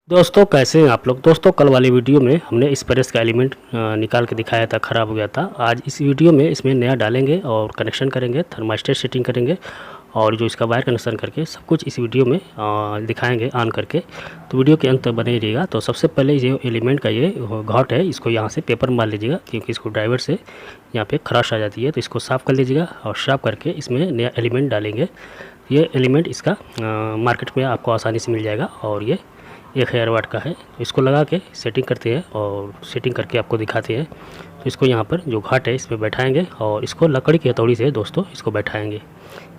दोस्तों कैसे हैं आप लोग। दोस्तों कल वाली वीडियो में हमने इस प्रेस का एलिमेंट निकाल के दिखाया था, ख़राब हो गया था। आज इस वीडियो में इसमें नया डालेंगे और कनेक्शन करेंगे, थर्मास्टेट सेटिंग करेंगे और जो इसका वायर कनेक्शन करके सब कुछ इस वीडियो में दिखाएंगे ऑन करके। तो वीडियो के अंत तक बने रहिएगा। तो सबसे पहले ये एलिमेंट का ये घाट है, इसको यहाँ से पेपर मार लीजिएगा क्योंकि इसको ड्राइवर से यहाँ पे खराश आ जाती है। तो इसको साफ़ कर लीजिएगा और साफ़ करके इसमें नया एलिमेंट डालेंगे। ये एलिमेंट इसका मार्केट में आपको आसानी से मिल जाएगा और ये 1000 वाट का है। तो इसको लगा के सेटिंग करते हैं और सेटिंग करके आपको दिखाते हैं। तो इसको यहाँ पर जो घाट है इसमें बैठाएंगे और इसको लकड़ी की हथौड़ी से दोस्तों इसको बैठाएंगे।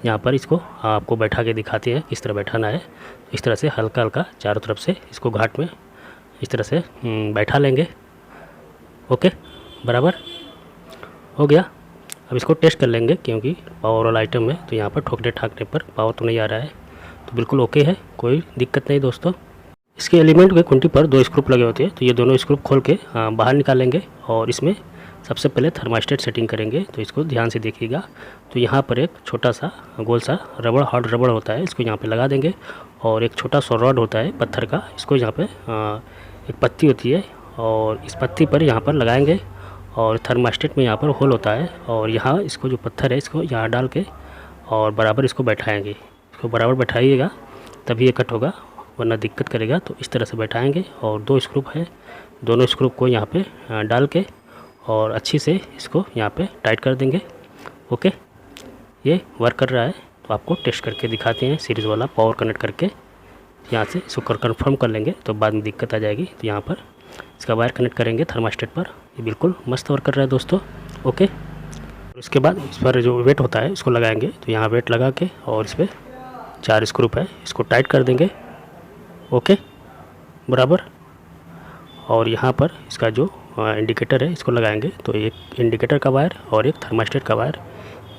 यहाँ पर इसको आपको बैठा के दिखाते हैं किस तरह बैठाना है। इस तरह से हल्का हल्का चारों तरफ से इसको घाट में इस तरह से बैठा लेंगे। ओके, बराबर हो गया। अब इसको टेस्ट कर लेंगे क्योंकि पावर वाला आइटम है तो यहाँ पर ठोकने ठाकने पर पावर तो नहीं आ रहा है। तो बिल्कुल ओके है, कोई दिक्कत नहीं दोस्तों। इसके एलिमेंट के खूंटी पर 2 स्क्रू लगे होते हैं तो ये दोनों स्क्रू खोल के बाहर निकालेंगे और इसमें सबसे पहले थर्मास्टेट सेटिंग करेंगे। तो इसको ध्यान से देखिएगा। तो यहाँ पर एक छोटा सा गोल सा रबड़, हार्ड रबड़ होता है, इसको यहाँ पे लगा देंगे और एक छोटा सा रॉड होता है पत्थर का, इसको यहाँ पे एक पत्ती होती है और इस पत्ती पर यहाँ पर लगाएंगे और थर्मास्टेट में यहाँ पर होल होता है और यहाँ इसको जो पत्थर है इसको यहाँ डाल के और बराबर इसको बैठाएँगे। इसको बराबर बैठाइएगा तभी ये कट होगा, वरना दिक्कत करेगा। तो इस तरह से बैठाएंगे और 2 स्क्रू है, दोनों स्क्रू को यहाँ पे डाल के और अच्छी से इसको यहाँ पे टाइट कर देंगे। ओके, ये वर्क कर रहा है तो आपको टेस्ट करके दिखाते हैं सीरीज़ वाला पावर कनेक्ट करके। यहाँ से इसको कंफर्म कर लेंगे तो बाद में दिक्कत आ जाएगी। तो यहाँ पर इसका वायर कनेक्ट करेंगे थर्मास्टेट पर। ये बिल्कुल मस्त वर्क कर रहा है दोस्तों। ओके, उसके बाद इस पर जो वेट होता है इसको लगाएंगे। तो यहाँ वेट लगा के और इस पर 4 स्क्रू है, इसको टाइट कर देंगे। ओके, बराबर। और यहाँ पर इसका जो इंडिकेटर है इसको लगाएंगे। तो एक इंडिकेटर का वायर और एक थर्मास्टेट का वायर,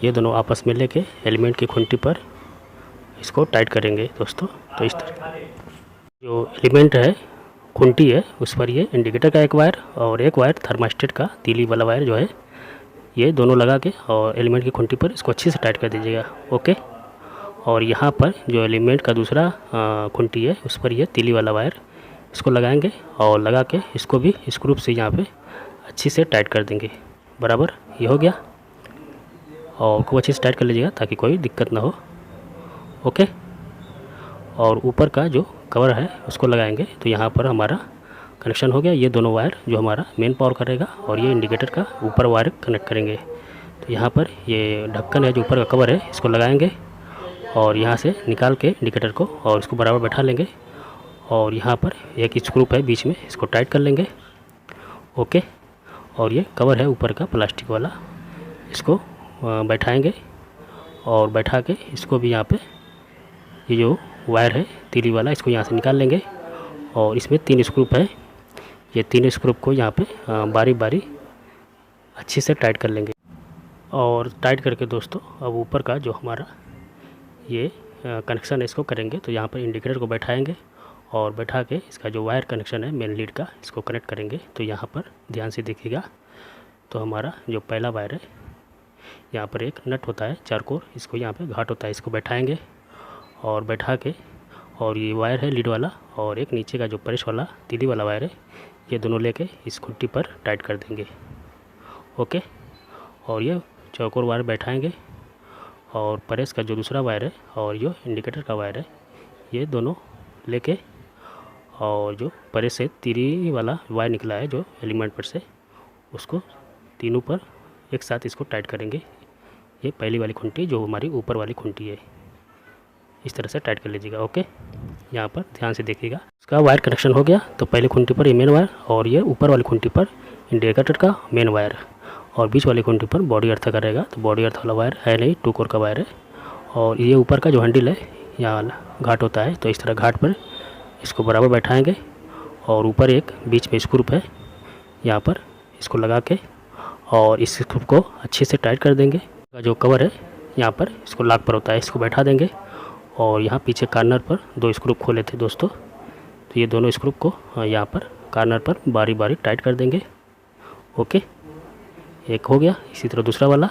ये दोनों आपस में लेके एलिमेंट की खूंटी पर इसको टाइट करेंगे दोस्तों। तो इस तरह जो एलिमेंट है खूंटी है उस पर ये इंडिकेटर का एक वायर और एक वायर थर्मास्टेट का तीली वाला वायर जो है ये दोनों लगा के और एलिमेंट की खूंटी पर इसको अच्छे से टाइट कर दीजिएगा। ओके, और यहाँ पर जो एलिमेंट का दूसरा खूंटी है उस पर ये तीली वाला वायर इसको लगाएंगे और लगा के इसको भी स्क्रू से यहाँ पे अच्छी से टाइट कर देंगे। बराबर, ये हो गया। और खूब अच्छे से टाइट कर लीजिएगा ताकि कोई दिक्कत ना हो। ओके, और ऊपर का जो कवर है उसको लगाएंगे। तो यहाँ पर हमारा कनेक्शन हो गया। ये दोनों वायर जो हमारा मेन पावर करेगा और ये इंडिकेटर का ऊपर वायर कनेक्ट करेंगे। तो यहाँ पर ये ढक्कन है जो ऊपर का कवर है इसको लगाएंगे और यहाँ से निकाल के इंडिकेटर को और इसको बराबर बैठा लेंगे और यहाँ पर एक स्क्रू है बीच में, इसको टाइट कर लेंगे। ओके, और ये कवर है ऊपर का प्लास्टिक वाला, इसको बैठाएंगे और बैठा के इसको भी यहाँ पे ये जो वायर है तीली वाला इसको यहाँ से निकाल लेंगे और इसमें 3 स्क्रू है। ये 3 स्क्रू को यहाँ पे बारी बारी अच्छे से टाइट कर लेंगे। और टाइट करके दोस्तों अब ऊपर का जो हमारा ये कनेक्शन है इसको करेंगे। तो यहाँ पर इंडिकेटर को बैठाएंगे और बैठा के इसका जो वायर कनेक्शन है मेन लीड का इसको कनेक्ट करेंगे। तो यहाँ पर ध्यान से देखिएगा। तो हमारा जो पहला वायर है यहाँ पर एक नट होता है 4 कोर, इसको यहाँ पे घाट होता है, इसको बैठाएंगे और बैठा के और ये वायर है लीड वाला और एक नीचे का जो प्रेस वाला तीली वाला वायर है ये दोनों लेके इस खूंटी पर टाइट कर देंगे। ओके, और ये चौकोर वायर बैठाएंगे और प्रेस का जो दूसरा वायर है और जो इंडिकेटर का वायर है ये दोनों लेके और जो प्रेस से तीली वाला वायर निकला है जो एलिमेंट पर से उसको तीनों पर एक साथ इसको टाइट करेंगे। ये पहली वाली खूंटी जो हमारी ऊपर वाली खूंटी है, इस तरह से टाइट कर लीजिएगा। ओके, यहाँ पर ध्यान से देखिएगा। इसका वायर कनेक्शन हो गया। तो पहली खूंटी पर ये मेन वायर और ये ऊपर वाली खूंटी पर इंडिकेटर का मेन वायर और बीच वाली खूंटी पर बॉडी अर्थ का रहेगा। तो बॉडी अर्थ वाला वायर है नहीं, 2 कोर का वायर है। और ये ऊपर का जो हैंडल है यहाँ घाट होता है, तो इस तरह घाट पर इसको बराबर बैठाएंगे और ऊपर एक बीच में स्क्रू है, यहाँ पर इसको लगा के और इस स्क्रू को अच्छे से टाइट कर देंगे। जो कवर है यहाँ पर इसको लॉक पर होता है, इसको बैठा देंगे और यहाँ पीछे कार्नर पर 2 स्क्रू खोले थे दोस्तों। तो ये दोनों स्क्रू को यहाँ पर कार्नर पर बारी बारी टाइट कर देंगे। ओके, एक हो गया। इसी तरह दूसरा वाला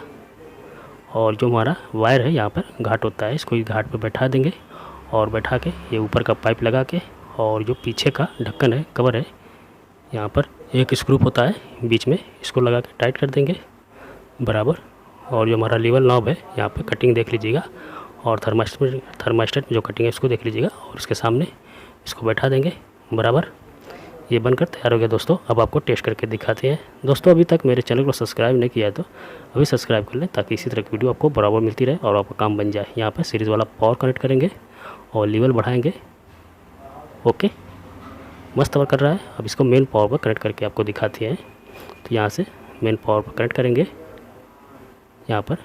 और जो हमारा वायर है यहाँ पर घाट होता है इसको इस घाट पर बैठा देंगे और बैठा के ये ऊपर का पाइप लगा के और जो पीछे का ढक्कन है, कवर है, यहाँ पर एक स्क्रू होता है बीच में, इसको लगा के टाइट कर देंगे बराबर। और जो हमारा लीवर नॉब है, यहाँ पे कटिंग देख लीजिएगा, और थर्मास्टेट जो कटिंग है इसको देख लीजिएगा, और इसके सामने इसको बैठा देंगे बराबर। ये बनकर तैयार हो गया दोस्तों। अब आपको टेस्ट करके दिखाते हैं दोस्तों। अभी तक मेरे चैनल को सब्सक्राइब नहीं किया है तो अभी सब्सक्राइब कर लें, ताकि इसी तरह की वीडियो आपको बराबर मिलती रहे और आपका काम बन जाए। यहाँ पर सीरीज़ वाला पावर कनेक्ट करेंगे और लीवर बढ़ाएंगे। ओके, मस्त वर्क कर रहा है। अब इसको मेन पावर पर कनेक्ट करके आपको दिखाते हैं। तो यहाँ से मेन पावर पर कनेक्ट करेंगे यहाँ पर।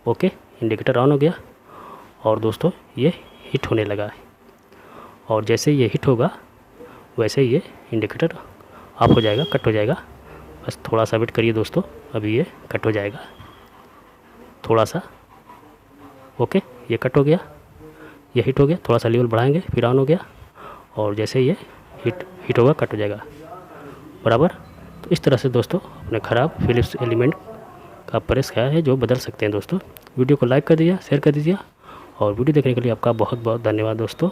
ओके, इंडिकेटर ऑन हो गया और दोस्तों ये हिट होने लगा है, और जैसे ये हिट होगा वैसे ये इंडिकेटर ऑफ हो जाएगा, कट हो जाएगा। बस थोड़ा सा वेट करिए दोस्तों, अभी ये कट हो जाएगा थोड़ा सा। ओके, ये कट हो गया, ये हिट हो गया, थोड़ा सा लेवल बढ़ाएंगे, फिर ऑन हो गया, और जैसे ये हिट होगा कट हो जाएगा बराबर। तो इस तरह से दोस्तों अपने ख़राब फिलिप्स एलिमेंट का प्रेस क्या है जो बदल सकते हैं दोस्तों। वीडियो को लाइक कर दीजिए, शेयर कर दीजिए, और वीडियो देखने के लिए आपका बहुत बहुत धन्यवाद दोस्तों।